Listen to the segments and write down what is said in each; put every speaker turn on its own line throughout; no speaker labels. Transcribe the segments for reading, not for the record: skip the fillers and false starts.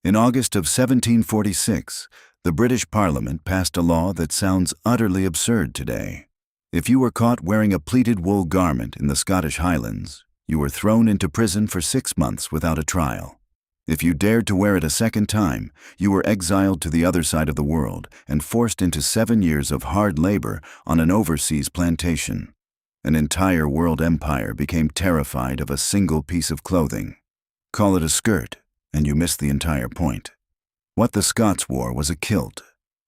In August of 1746, the British Parliament passed a law that sounds utterly absurd today. If you were caught wearing a pleated wool garment in the Scottish Highlands, you were thrown into prison for 6 months without a trial. If you dared to wear it a second time, you were exiled to the other side of the world and forced into 7 years of hard labor on an overseas plantation. An entire world empire became terrified of a single piece of clothing. Call it a skirt, and you miss the entire point. What the Scots wore was a kilt,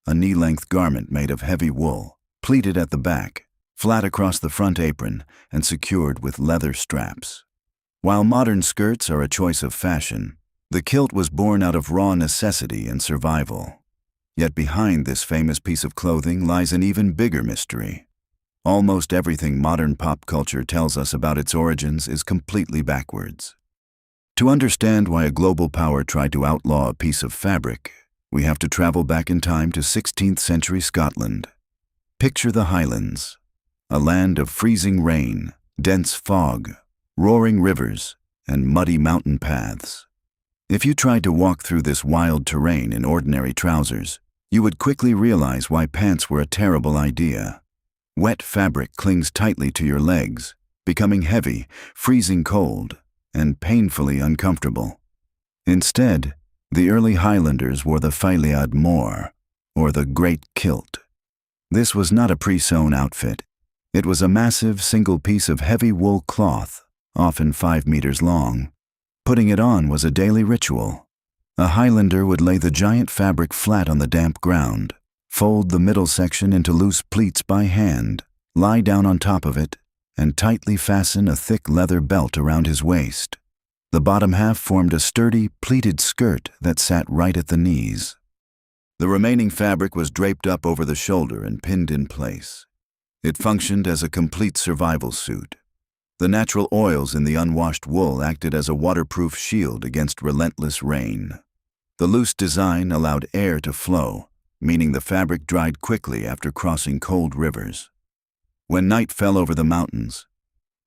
a knee-length garment made of heavy wool, pleated at the back, flat across the front apron, and secured with leather straps. While modern skirts are a choice of fashion, the kilt was born out of raw necessity and survival. Yet behind this famous piece of clothing lies an even bigger mystery. Almost everything modern pop culture tells us about its origins is completely backwards. To understand why a global power tried to outlaw a piece of fabric, we have to travel back in time to 16th century Scotland. Picture the Highlands, a land of freezing rain, dense fog, roaring rivers, and muddy mountain paths. If you tried to walk through this wild terrain in ordinary trousers, you would quickly realize why pants were a terrible idea. Wet fabric clings tightly to your legs, becoming heavy, freezing cold, and painfully uncomfortable. Instead, the early Highlanders wore the féileadh, or the great kilt. This was not a pre-sewn outfit. It was a massive single piece of heavy wool cloth, often 5 meters long. Putting it on was a daily ritual. A Highlander would lay the giant fabric flat on the damp ground, fold the middle section into loose pleats by hand, lie down on top of it, and tightly fasten a thick leather belt around his waist. The bottom half formed a sturdy, pleated skirt that sat right at the knees. The remaining fabric was draped up over the shoulder and pinned in place. It functioned as a complete survival suit. The natural oils in the unwashed wool acted as a waterproof shield against relentless rain. The loose design allowed air to flow, meaning the fabric dried quickly after crossing cold rivers. When night fell over the mountains,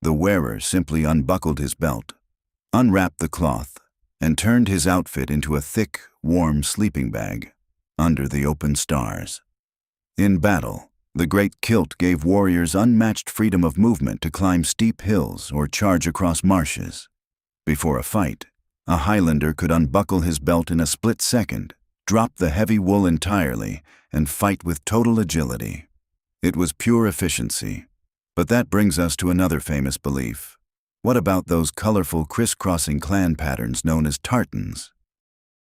the wearer simply unbuckled his belt, unwrapped the cloth, and turned his outfit into a thick, warm sleeping bag under the open stars. In battle, the great kilt gave warriors unmatched freedom of movement to climb steep hills or charge across marshes. Before a fight, a Highlander could unbuckle his belt in a split second, drop the heavy wool entirely, and fight with total agility. It was pure efficiency. But that brings us to another famous belief. What about those colorful crisscrossing clan patterns known as tartans?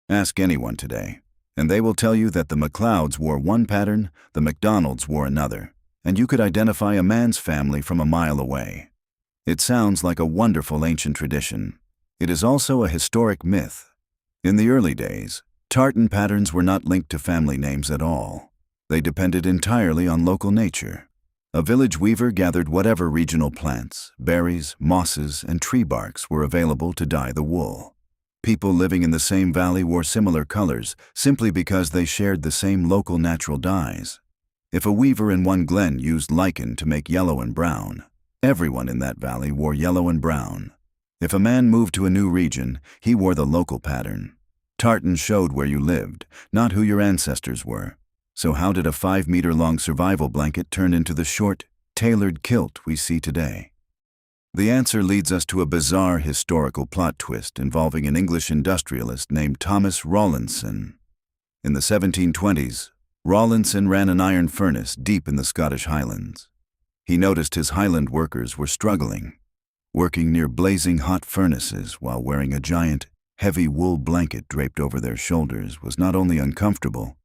Ask anyone today, and they will tell you that the MacLeods wore one pattern, the MacDonalds wore another, and you could identify a man's family from a mile away. It sounds like a wonderful ancient tradition. It is also a historic myth. In the early days, tartan patterns were not linked to family names at all. They depended entirely on local nature. A village weaver gathered whatever regional plants, berries, mosses, and tree barks were available to dye the wool. People living in the same valley wore similar colors simply because they shared the same local natural dyes. If a weaver in one glen used lichen to make yellow and brown, everyone in that valley wore yellow and brown. If a man moved to a new region, he wore the local pattern. Tartan showed where you lived, not who your ancestors were. So how did a 5-meter-long survival blanket turn into the short, tailored kilt we see today? The answer leads us to a bizarre historical plot twist involving an English industrialist named Thomas Rawlinson. In the 1720s, Rawlinson ran an iron furnace deep in the Scottish Highlands. He noticed his Highland workers were struggling. Working near blazing hot furnaces while wearing a giant, heavy wool blanket draped over their shoulders was not only uncomfortable,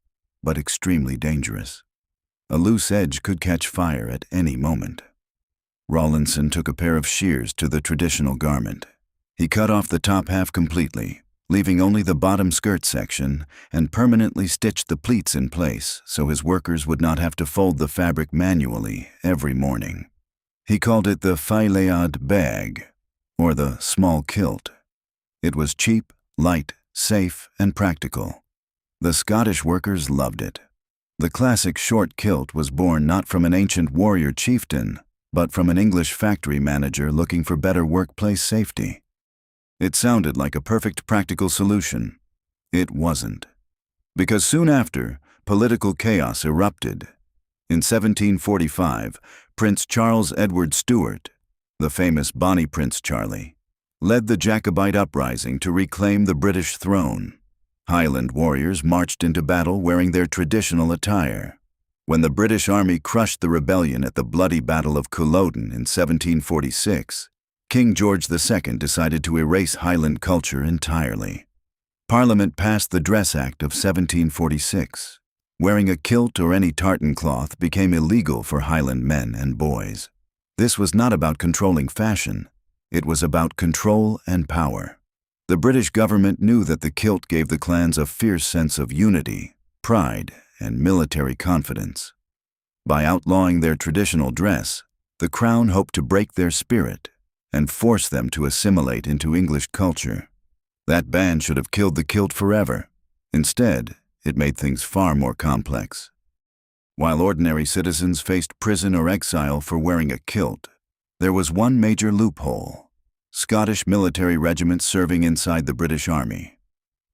but extremely dangerous. A loose edge could catch fire at any moment. Rawlinson took a pair of shears to the traditional garment. He cut off the top half completely, leaving only the bottom skirt section, and permanently stitched the pleats in place so his workers would not have to fold the fabric manually every morning. He called it the féileadh bag, or the small kilt. It was cheap, light, safe, and practical. The Scottish workers loved it. The classic short kilt was born not from an ancient warrior chieftain, but from an English factory manager looking for better workplace safety. It sounded like a perfect practical solution. It wasn't. Because soon after, political chaos erupted. In 1745, Prince Charles Edward Stuart, the famous Bonnie Prince Charlie, led the Jacobite uprising to reclaim the British throne. Highland warriors marched into battle wearing their traditional attire. When the British Army crushed the rebellion at the bloody Battle of Culloden in 1746, King George II decided to erase Highland culture entirely. Parliament passed the Dress Act of 1746. Wearing a kilt or any tartan cloth became illegal for Highland men and boys. This was not about controlling fashion. It was about control and power. The British government knew that the kilt gave the clans a fierce sense of unity, pride, and military confidence. By outlawing their traditional dress, the Crown hoped to break their spirit and force them to assimilate into English culture. That ban should have killed the kilt forever. Instead, it made things far more complex. While ordinary citizens faced prison or exile for wearing a kilt, there was one major loophole: Scottish military regiments serving inside the British Army.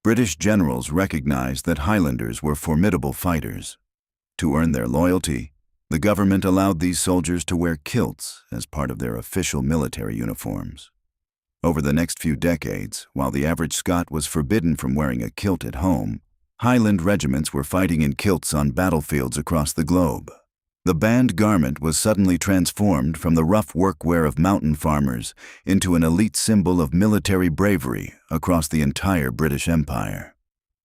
British generals recognized that Highlanders were formidable fighters. To earn their loyalty, the government allowed these soldiers to wear kilts as part of their official military uniforms. Over the next few decades, while the average Scot was forbidden from wearing a kilt at home, Highland regiments were fighting in kilts on battlefields across the globe. The banned garment was suddenly transformed from the rough workwear of mountain farmers into an elite symbol of military bravery across the entire British Empire.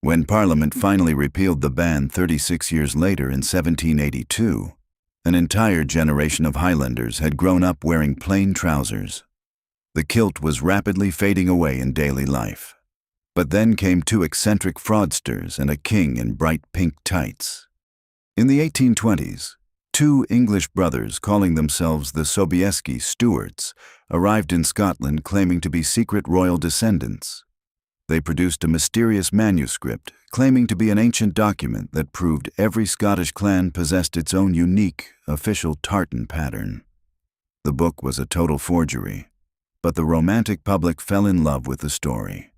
When Parliament finally repealed the ban 36 years later in 1782, an entire generation of Highlanders had grown up wearing plain trousers. The kilt was rapidly fading away in daily life. But then came two eccentric fraudsters and a king in bright pink tights. In the 1820s, two English brothers calling themselves the Sobieski Stuarts arrived in Scotland claiming to be secret royal descendants. They produced a mysterious manuscript claiming to be an ancient document that proved every Scottish clan possessed its own unique, official tartan pattern. The book was a total forgery, but the romantic public fell in love with the story.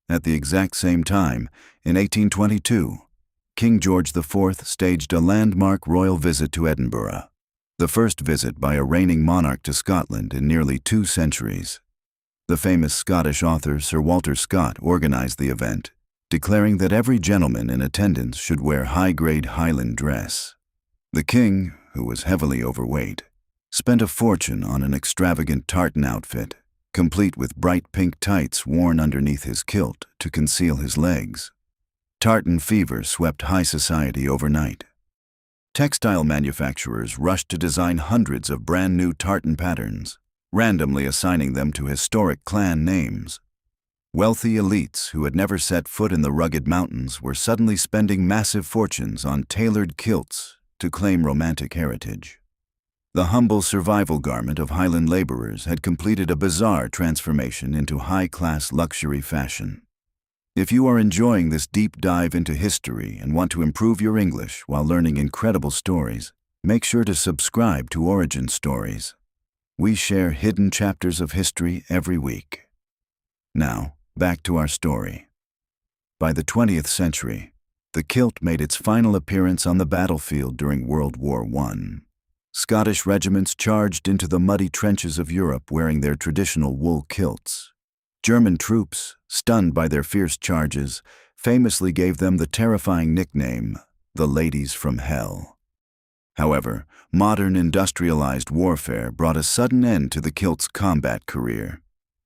At the exact same time, in 1822, King George IV staged a landmark royal visit to Edinburgh, the first visit by a reigning monarch to Scotland in nearly 2 centuries. The famous Scottish author Sir Walter Scott organized the event, declaring that every gentleman in attendance should wear high-grade Highland dress. The king, who was heavily overweight, spent a fortune on an extravagant tartan outfit, complete with bright pink tights worn underneath his kilt to conceal his legs. Tartan fever swept high society overnight. Textile manufacturers rushed to design hundreds of brand-new tartan patterns, randomly assigning them to historic clan names. Wealthy elites who had never set foot in the rugged mountains were suddenly spending massive fortunes on tailored kilts to claim romantic heritage. The humble survival garment of Highland laborers had completed a bizarre transformation into high-class luxury fashion. If you are enjoying this deep dive into history and want to improve your English while learning incredible stories, make sure to subscribe to Origin Stories. We share hidden chapters of history every week. Now, back to our story. By the 20th century, the kilt made its final appearance on the battlefield during World War I. Scottish regiments charged into the muddy trenches of Europe wearing their traditional wool kilts. German troops, stunned by their fierce charges, famously gave them the terrifying nickname, the Ladies from Hell. However, modern industrialized warfare brought a sudden end to the kilt's combat career.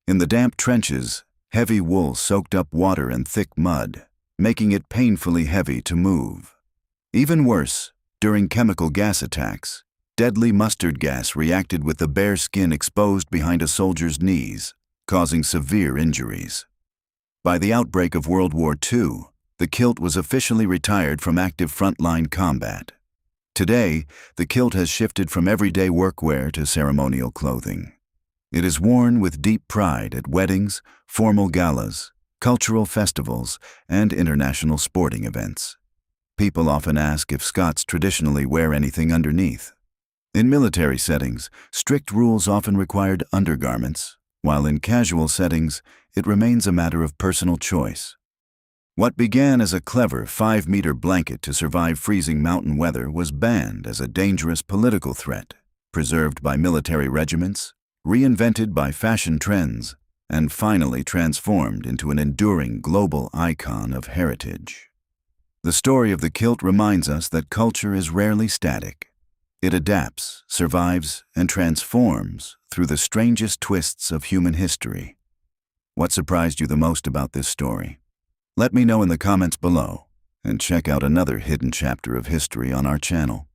In the damp trenches, heavy wool soaked up water and thick mud, making it painfully heavy to move. Even worse, during chemical gas attacks, deadly mustard gas reacted with the bare skin exposed behind a soldier's knees, causing severe injuries. By the outbreak of World War II, the kilt was officially retired from active frontline combat. Today, the kilt has shifted from everyday workwear to ceremonial clothing. It is worn with deep pride at weddings, formal galas, cultural festivals, and international sporting events. People often ask if Scots traditionally wear anything underneath. In military settings, strict rules often required undergarments, while in casual settings, it remains a matter of personal choice. What began as a clever 5-meter blanket to survive freezing mountain weather was banned as a dangerous political threat, preserved by military regiments, reinvented by fashion trends, and finally transformed into an enduring global icon of heritage. The story of the kilt reminds us that culture is rarely static. It adapts, survives, and transforms through the strangest twists of human history. What surprised you the most about this story? Let me know in the comments below, and check out another hidden chapter of history on our channel.